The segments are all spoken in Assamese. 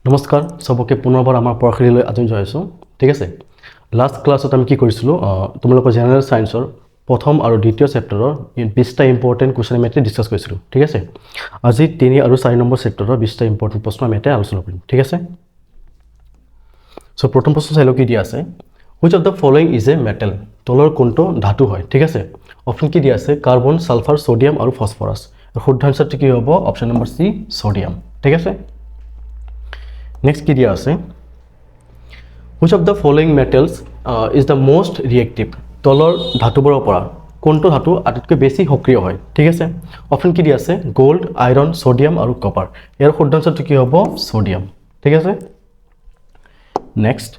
নমস্কাৰ সবকে পুনৰবাৰ আমাৰ পঢ়াশালীলৈ আজি জনাইছোঁ ঠিক আছে লাষ্ট ক্লাছত আমি কি কৰিছিলোঁ তোমালোকৰ জেনাৰেল সায়েন্সৰ প্ৰথম আৰু দ্বিতীয় চেপ্টাৰৰ 20টা ইম্পৰ্টেন্ট কোৱেশ্চন আমি ডিসকাস কৰিছিলোঁ ঠিক আছে আজি 3 আৰু 4 নম্বৰ চেপ্টাৰৰ 20টা ইম্পৰ্টেন্ট প্ৰশ্ন আমি আলোচনা কৰিম ঠিক আছে সো প্ৰথম প্ৰশ্ন চাই লও কি দিয়া আছে which of the following is a metal তলৰ কোনটো ধাতু হয় ঠিক আছে অপচন কি দিয়া আছে কাৰ্বন সালফাৰ সোডিয়াম আৰু ফসফৰাছ শুদ্ধ আনসাৰটো কি হ'ব অপচন নম্বৰ সি সোডিয়াম ঠিক আছে Next কি দিয়া আছে which of the following metals is the most reactive তলৰ ধাতুবোৰৰ পৰা কোনটো ধাতু আটাইতকৈ বেছি সক্ৰিয় হয় ঠিক আছে অপচন কি দিয়া আছে গোল্ড আইৰন সোডিয়াম আৰু কপাৰ ইয়াৰ শুদ্ধ আনসাৰটো কি হ'ব সোডিয়াম ঠিক আছে next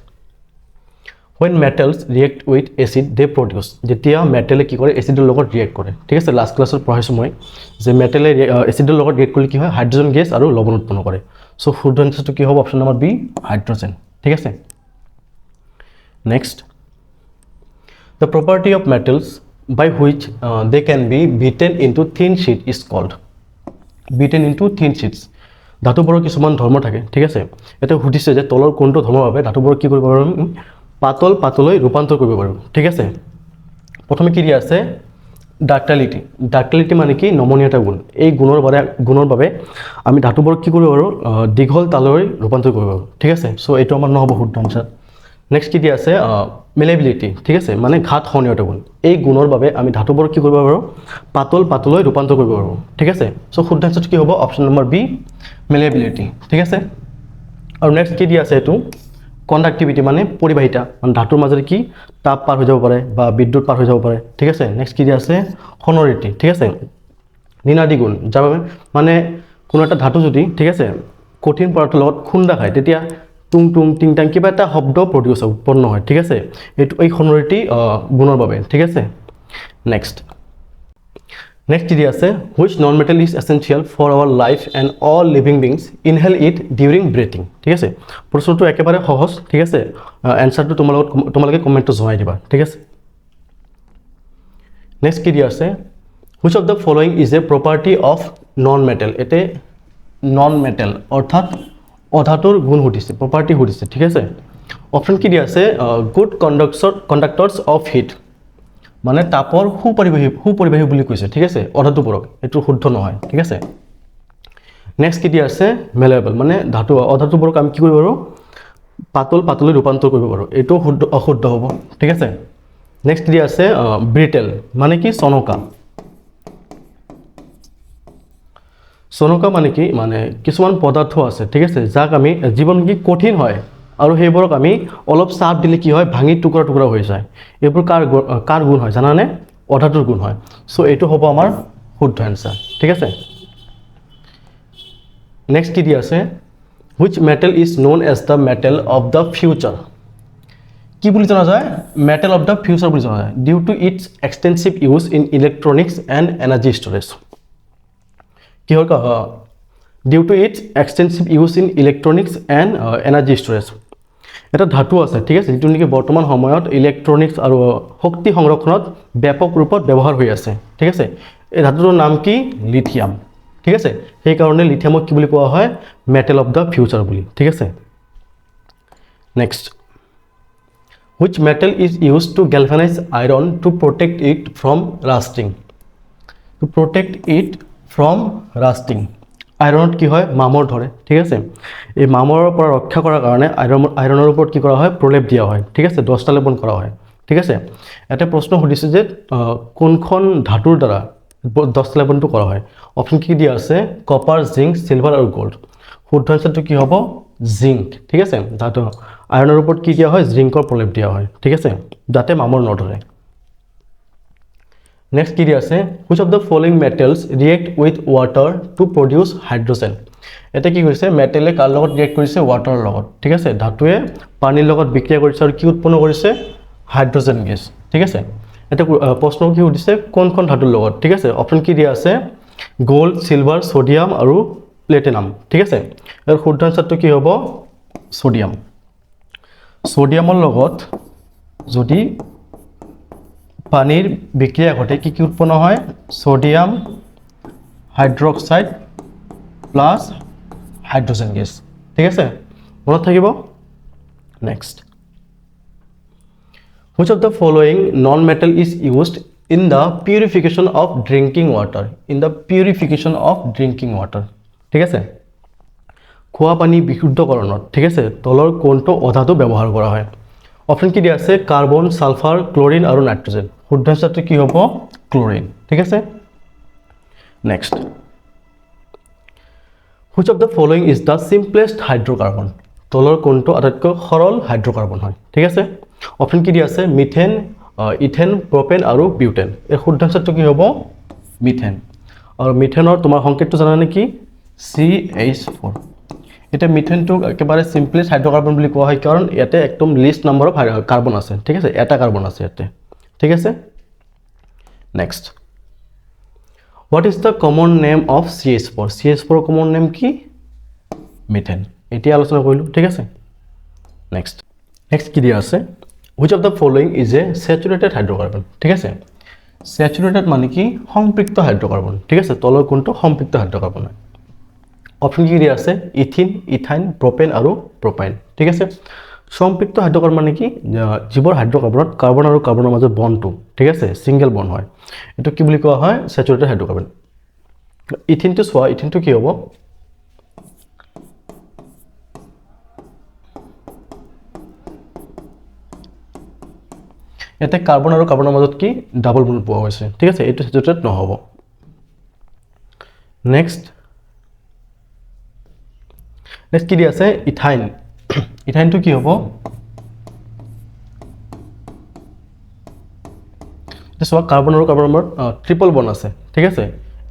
when metals react with acid they produce যেতিয়া মেটেলে কি কৰে এসিডৰ লগত ৰিয়েক্ট কৰে ঠিক আছে লাষ্ট ক্লাছত পঢ়াইছো মই যে মেটেলে এসিডৰ লগত ৰিয়েক্ট কৰিলে কি হয় হাইড্ৰোজেন গেছ আৰু লৱণ উৎপন্ন কৰে সো শুদ্ধ আনসাৰটো কি হ'ব অপচন নম্বৰ বি হাইড্ৰোজেন ঠিক আছে next the property of metals by which they can be beaten into thin sheet is called beaten into thin sheets ধাতুবোৰৰ কিছুমান ধৰ্ম থাকে ঠিক আছে এটা সুধিছে যে তলৰ কোনটো ধৰ্মৰ বাবে ধাতুবোৰ কি কৰিব পাৰো পাতল পাতলৈ ৰূপান্তৰ কৰিব পাৰো ঠিক আছে প্ৰথমে কি দিয়া আছে ডাক্টিলিটি মানে কি নমনীয়তা গুণ এই গুণৰ বাবে আমি ধাতুবোৰ কি কৰিব পাৰো দীঘল তালৈ ৰূপান্তৰ কৰিব পাৰো ঠিক আছে সো এটো আমাৰ নহব শুদ্ধ আনসাৰ নেক্সট কি দিয়া আছে মেলেবিলিটি ঠিক আছে মানে ঘাত সহনীয়তা গুণ এই গুণৰ বাবে আমি ধাতুবোৰ কি কৰিব পাৰো পাতল পাতলৈ ৰূপান্তৰ কৰিব পাৰো ঠিক আছে সো শুদ্ধ আনসাৰটো কি হ'ব অপচন নম্বৰ বি মেলেবিলিটি ঠিক আছে আৰু নেক্সট কি দিয়া আছে এটো কন্ডাক্টিভিটি মানে পৰিবাহিতা মানে ধাতুৰ মাজেৰে কি তাপ পাৰ হৈ যাব পাৰে বা বিদ্যুৎ পাৰ হৈ যাব পাৰে ঠিক আছে নেক্সট কি দিয়া আছে সনৰিটি ঠিক আছে নিনাদি গুণ যাৰ বাবে মানে কোনো এটা ধাতু যদি ঠিক আছে কঠিন পদাৰ্থৰ লগত খুন্দা খায় তেতিয়া টুং টুং টিং টাং কিবা এটা শব্দ প্ৰডিউস উৎপন্ন হয় ঠিক আছে এই সনৰিটি গুণৰ বাবে ঠিক আছে নেক্সট কি আছে which non metal is essential for our life and all living beings inhale it during breathing ঠিক আছে প্ৰশ্নটো একেবাৰে সহজ ঠিক আছে আনসাৰটো তোমালোকে কমেন্টত জনাই দিবা ঠিক আছে নেক্সট কি দিয়া আছে which of the following is a property of non metal এতে non metal অৰ্থাৎ অধাতুৰ গুণ সুধিছে প্ৰপাৰ্টি সুধিছে ঠিক আছে অপচন কি দিয়া আছে গুড কণ্ডাক্টৰ্ছ অফ হিট মানে তাপৰ সুপৰিবাহী বুলি কৈছে ঠিক আছে অধাতুবোৰক এটো শুদ্ধ নহয় ঠিক আছে নেক্সট কি দিয়া আছে মেলেবল মানে ধাতু অধাতুবোৰক আমি কি কৰিব পাৰো পাতল পাতলৈ ৰূপান্তৰ কৰিব পাৰো এটো অশুদ্ধ হ'ব ঠিক আছে নেক্সট দিয়া আছে ব্ৰিটেল মানে কি সনকা মানে কি মানে কিছুমান পদাৰ্থ আছে ঠিক আছে যাক আমি জীৱন কি কঠিন হয় আৰু হেইবোৰক আমি অলপ চাপ দিলে কি হয় ভাঙি টুকুৰা টুকুৰা হৈ যায় এইবোৰ কাৰ গুণ হয় জানানে অধাতুৰ গুণ হয় সো এটো হ'ব আমাৰ শুদ্ধ আনসাৰ ঠিক আছে নেক্সট কি দিয়া আছে which metal is known as the metal of the future কি বুলি জনা যায় metal of the future বুলি জনা যায় due to its extensive use in electronics and energy storage কি হয় due to its extensive use in electronics and energy storage এটা ধাতু আছে ঠিক আছে যেটো নেকি বৰ্তমান সময়ত ইলেক্ট্ৰনিক্স আৰু শক্তি সংৰক্ষণত ব্যাপক ৰূপত ব্যৱহাৰ হৈ আছে ঠিক আছে এই ধাতুৰ নাম কি লিথিয়াম ঠিক আছে সেই কাৰণে লিথিয়ামক কি বুলি কোৱা হয় মেটেল অফ দা ফিউচাৰ বুলি ঠিক আছে next which metal is used to galvanize iron to protect it from rusting আইৰনত কি হয় মামৰ ধৰে ঠিক আছে এই মামৰ পৰা ৰক্ষা কৰাৰ কাৰণে আইৰণৰ ওপৰত কি কৰা হয় প্ৰলেপ দিয়া হয় ঠিক আছে 10টা লেপন কৰা হয় ঠিক আছে এটা প্ৰশ্ন সুধিছে যে কোনখন ধাতুৰ দ্বাৰা 10টা লেপনটো কৰা হয় অপচন কি দিয়া আছে কপাৰ জিংক সিলভাৰ আৰু গোল্ড শুদ্ধ আনসাৰটো কি হ'ব জিংক ঠিক আছে ধাতু আইৰণৰ ওপৰত কি দিয়া হয় জিংকৰ প্ৰলেপ দিয়া হয় ঠিক আছে যাতে মামৰ নধৰে Next কি দিয়া আছে which of the following metals react with water to produce hydrogen এটা কি কৰিছে মেটেলে কাৰ লগত ৰিয়েক্ট কৰিছে ওৱাটাৰৰ লগত ঠিক আছে ধাতুৱে পানীৰ লগত বিক্ৰিয়া কৰিছে আৰু কি উৎপন্ন কৰিছে হাইড্ৰোজেন গেছ ঠিক আছে এটা প্ৰশ্ন কি সুধিছে কোনখন ধাতুৰ লগত ঠিক আছে অপচন কি দিয়া আছে গোল্ড সিলভাৰ সোডিয়াম আৰু প্লেটিনাম ঠিক আছে এৰ শুদ্ধ আনসাৰটো কি হ'ব সোডিয়ামৰ লগত যদি পানীৰ বিক্রিয়া ঘটে কি কি উৎপন্ন হয় sodium hydroxide plus hydrogen gas ঠিক আছে মনত থাকিব next which of the following non-metal is used in the purification of drinking water ঠিক আছে খোৱা পানী বিশুদ্ধকৰণত ঠিক আছে তলৰ কোনটো অধাতু ব্যৱহাৰ কৰা হয় অপচন কি দিয়া আছে কাৰ্বন সালফাৰ ক্লোৰিন আৰু নাইট্ৰজেন শুদ্ধ আনসাৰটো কি হ'ব ক্লোৰিন ঠিক আছে next which of the following is the simplest hydrocarbon তলৰ কোনটো আটাইতকৈ সৰল হাইড্ৰকাৰ্বন হয় ঠিক আছে অপচন কি দিয়া আছে মিথেন ইথেন প্ৰপেন আৰু বিউটেন এই শুদ্ধ আনসাৰটো কি হ'ব মিথেন আৰু মিথেনৰ তোমাৰ সংকেতটো জানা নেকি CH4 এটা মিথেনটো একেবাৰে সিম্পলেস্ট হাইড্ৰকাৰ্বন বুলি কোৱা হয় কাৰণ ইয়াতে একদম লিষ্ট নম্বৰ অফ কাৰ্বন আছে ঠিক আছে এটা কাৰ্বন আছে ইয়াতে ঠিক আছে next what is the common name of CH4 common name কি মিথেন এতিয়া আলোচনা কৰিলো ঠিক আছে নেক্সট কি দিয়া আছে which of the following is a saturated hydrocarbon ঠিক আছে saturated মানে কি সম্পৃক্ত হাইড্ৰকাৰ্বন ঠিক আছে তলৰ কোনটো সম্পৃক্ত হাইড্ৰকাৰ্বন হয় অপচন কি দিয়া আছে ইথিন ইথাইন প্ৰপেন আৰু প্ৰপাইন ঠিক আছে সম্পৃক্ত হাইড্ৰকাৰ্বন মানে কি যিবোৰ হাইড্ৰকাৰ্বনত কাৰ্বন আৰু কাৰ্বনৰ মাজত বন্ডটো ঠিক আছে সিঙ্গেল বন্ড হয় এটো কি বুলি কোৱা হয় স্যাচুৰেটেড হাইড্ৰকাৰ্বন ইথিনটো সোৱা ইথিনটো কি হ'ব এতে কাৰ্বন আৰু কাৰ্বনৰ মাজত কি ডাবল বন্ড পোৱা হৈছে ঠিক আছে এটো স্যাচুৰেটেড নহব নেক্সট কি দিয়া আছে ইথাইনটো কি হ'ব সোৱা কাৰ্বন আৰু কাৰ্বনৰ মাজত ট্ৰিপল বন্ড আছে ঠিক আছে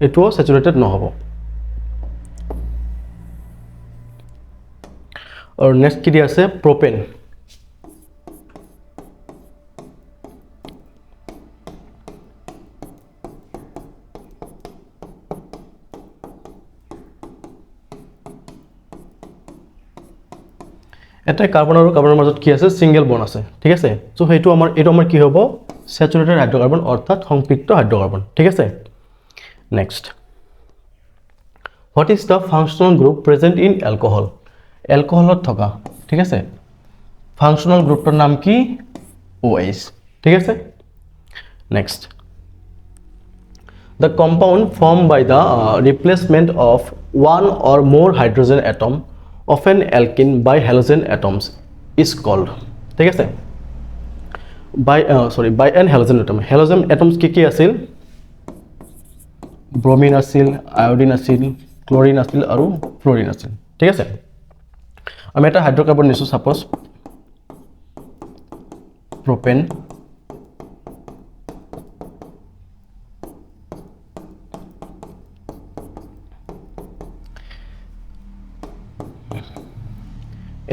এটোও স্যাচুৰেটেড নহব আৰু নেক্সট কি দিয়া আছে প্ৰপেন এটা কাৰ্বন আৰু কাৰ্বনৰ মাজত কি আছে সিঙ্গেল বন্ড আছে ঠিক আছে সো হেতু আমাৰ কি হ'ব স্যাচুৰেটেড হাইড্ৰকাৰ্বন অৰ্থাৎ সংপৃক্ত হাইড্ৰকাৰ্বন ঠিক আছে next what is the functional group present in alcohol এলকহলত থকা ঠিক আছে ফাংশনাল গ্রুপটার নাম কি OH ঠিক আছে next the compound formed by the replacement of one or more hydrogen atom of an alkene by halogen atoms is called ঠিক আছে by an halogen atoms কি আছিল ব্রোমিন আছিল আয়োডিন আছিল ক্লোরিন আছিল আৰু ফ্লোৰিন আছিল ঠিক আছে আমি এটা হাইড্ৰোকাৰ্বন নিছো সাপোজ প্ৰোপেন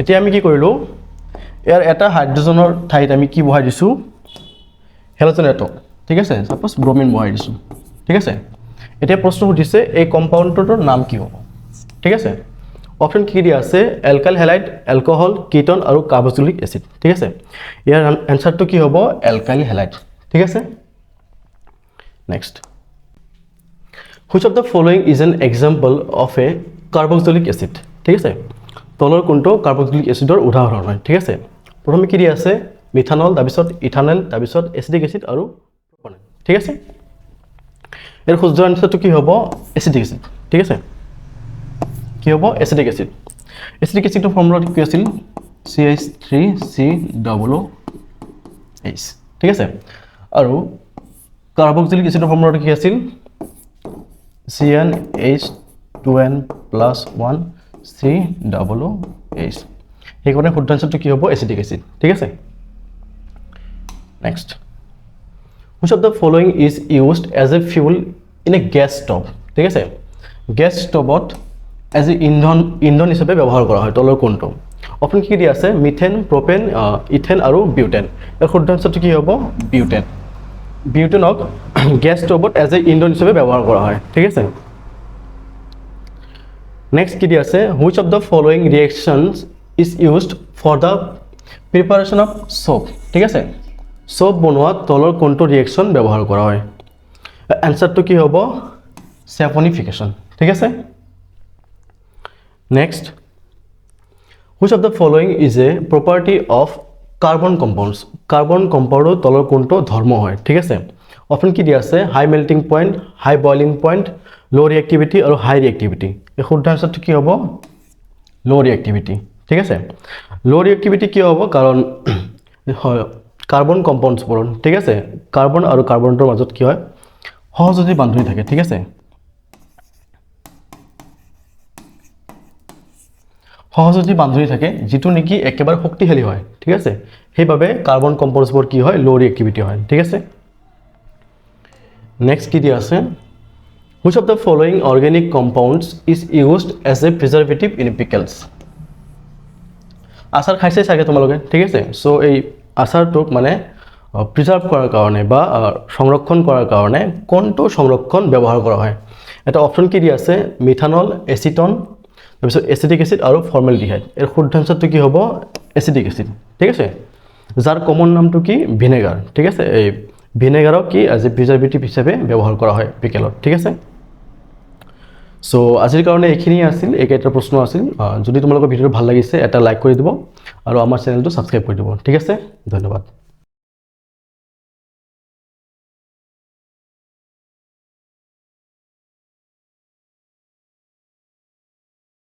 এতিয়া আমি কি কৰিলো ইয়াৰ এটা হাইড্ৰোজেনৰ ঠাইত আমি কি বহাই দিছো হেলোজেন এটম ঠিক আছে সাপোজ ব্রোমিন বহাই দিছো ঠিক আছে এতিয়া প্ৰশ্ন উঠিছে এই কম্পাউণ্ডটোৰ নাম কি হ'ব ঠিক আছে অপচন কি দিয়া আছে অ্যালকাইল হ্যালাইড অ্যালকোহল কিটোন আৰু কাৰ্বক্সিলিক এসিড ঠিক আছে ইয়াৰ আনসারটো কি হ'ব অ্যালকাইল হ্যালাইড ঠিক আছে next which of the following is an example of a carboxylic acid ঠিক আছে তলৰ কোনটো কাৰ্বক্সিলিক এসিডৰ উদাহৰণ হয় ঠিক আছে প্ৰথমে কি দিয়া আছে মিথানল তাৰপিছত ইথানল তাৰপিছত এসিটিক এসিড আৰু প্ৰপানল ঠিক আছে এর শুদ্ধ আনসারটো কি হ'ব এসিটিক এসিড ঠিক আছে কি হ'ব এসিটিক এসিডৰ ফৰ্মুলা কি আছিল CH3COOH ঠিক আছে আৰু কাৰ্বক্সিলিক এসিডৰ ফৰ্মুলাটো কি আছিল CnH2n+1 COOH সেইকাৰণে শুদ্ধ আনসারটো কি হ'ব এসিটিক এসিড ঠিক আছে next which of the following is used as a fuel in a gas stove ঠিক আছে গ্যাস স্টোভত as a ইন্ধন হিচাপে ব্যৱহাৰ কৰা হয় তলৰ কোনটো অপচন কি দিয়া আছে মিথেন প্ৰপেন ইথেন আৰু বিউটেন এর শুদ্ধ আনসারটো কি হ'ব বিউটেনক গ্যাস স্টোভত as a ইন্ধন হিচাপে ব্যৱহাৰ কৰা হয় ঠিক আছে নেক্সট কি দিয়া আছে which of the following reactions is used for the preparation of soap ঠিক আছে সোপ বনোৱা তলৰ কোনটো ৰিঅ্যাকশন ব্যৱহাৰ কৰা হয় আনসারটো কি হ'ব স্যাপনিফিকেশন ঠিক আছে next which of the following is a property of carbon compounds carbon কম্পাউণ্ডৰ তলৰ কোনটো ধৰ্ম হয় ঠিক আছে অপশ্যন কি দিয়া আছে হাই মেল্টিং পইণ্ট হাই বইলিং পইণ্ট ল' ৰিয়েক্টিভিটি আৰু হাই ৰিয়েক্টিভিটি এই শুদ্ধ আনচাৰটো কি হ'ব ল' ৰিয়েক্টিভিটি ঠিক আছে ল' ৰিয়েক্টিভিটি কিয় হ'ব কাৰণ হয় কাৰ্বন কম্পাউণ্ডছবোৰ ঠিক আছে কাৰ্বন আৰু কাৰ্বনৰ মাজত কি হয় সহযোগী বান্ধনি থাকে ঠিক আছে সহযোগী বান্ধনি থাকে যিটো নেকি একেবাৰে শক্তিশালী হয় ঠিক আছে সেইবাবে কাৰ্বন কম্পাউণ্ডছবোৰ কি হয় ল' ৰিয়েক্টিভিটি হয় ঠিক আছে নেক্সট কি দিয়া আছে which of the following organic compounds is used as a preservative in pickles আচাৰ খাইছে চাগে তোমালোকে ঠিক আছে চ' এই আচাৰটোক মানে প্ৰিজাৰ্ভ কৰাৰ কাৰণে বা সংৰক্ষণ কৰাৰ কাৰণে কোনটো সংৰক্ষণ ব্যৱহাৰ কৰা হয় এটা অপশ্যন কি দিয়া আছে মিথানল এচিটন তাৰপিছত এচিটিক এচিড আৰু ফৰ্মেলডিহাইড এৰ শুদ্ধ আনসাৰটো কি হ'ব এচিটিক এচিড ঠিক আছে যাৰ কমন নামটো কি ভিনেগাৰ ঠিক আছে এই ভিনেগাৰক কি এজ এ প্ৰিজাৰ্ভেটিভ হিচাপে ব্যৱহাৰ কৰা হয় পিকেলত ঠিক আছে সো আজিৰ কাৰণে এইখিনি আছিল এইকেইটা প্ৰশ্ন আছিল যদি তোমালোকৰ ভিডিঅ ভাল লাগিছে এটা লাইক কৰি দিব আৰু আমাৰ চেনেলটো সাবস্ক্ৰাইব কৰি দিব ঠিক আছে ধন্যবাদ